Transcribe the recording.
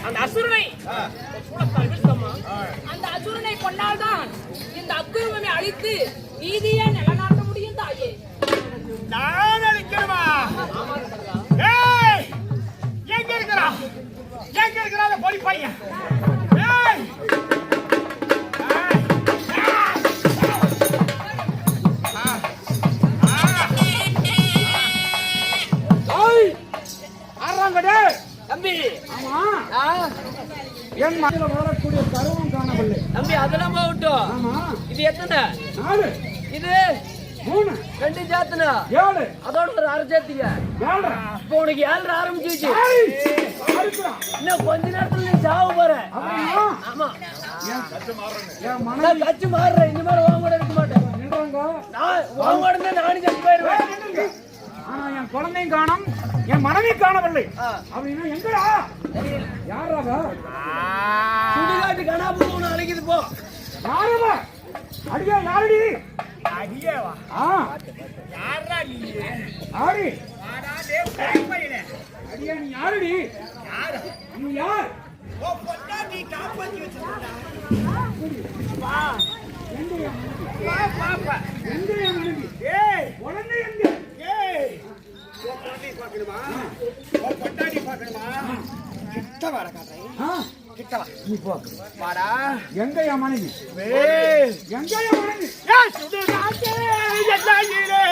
அந்த அசுரனை சூளத்தால் வீழ்த்தம்மா. அந்த அசுரனை கொண்டால்தான் இந்த அக்குருவனை அழித்து நீதியை நிலநாட்ட முடியும் தாயே. நான் அழிக்கணுமா? எங்க இருக்கிறா? எங்க இருக்கிறா அந்த பொடி பையன்? தம்பி, என் மகள வரக்கூடிய கருவம் காணவில்லை தம்பி. அதெல்லாம் போகட்டும். இது எத்தனை? 4. இது 3. 2 சேர்த்துனா 7. அதோட ஒரு 6 சேர்த்தீங்க. இப்போ உனக்கு 7 ஆரம்பிச்சிச்சு. இன்னும் கொஞ்ச நேரத்துல நீ சாவு போற. ஆமா, கட்சி மாறுற. இனிமேல் உன் கூட இருக்க மாட்டேன். உன் கூட இருந்தா நானும் செத்து போயிருவேன். ஆனா என் குழந்தையும் காணும், என் மனைவி காணவில்லை. அப்படின்னா எங்கடா? யாராவா? சுடுகாட்டு கணாப்பு ஒண்ணு அழைக்குது போ. யாரவா? அடியா யாரடி? அடியேவா? யாரா நீ? ஆடி வாடாதே பையனே. அடியா நீ யாரடி? யார்? நீ யார்? ஓ பொண்டாட்டி காப்பாத்தி வச்சிருக்கா. வா. எங்கயா? வா பாப்பா. எங்கயா மனைவி? ஏய், குழந்தை எங்க? ஏய். ஓ பொண்டாட்டி பார்க்கணுமா? ஓ பொண்டாட்டி பார்க்கணுமா? கிட்ட வர காட்றேன். கிட்ட வா. நீ போ. வாடா. எங்கயா மனைவி? ஏய், எங்கயா மனைவி? ஏய் சுடுகாட்டே என்னாயிரே.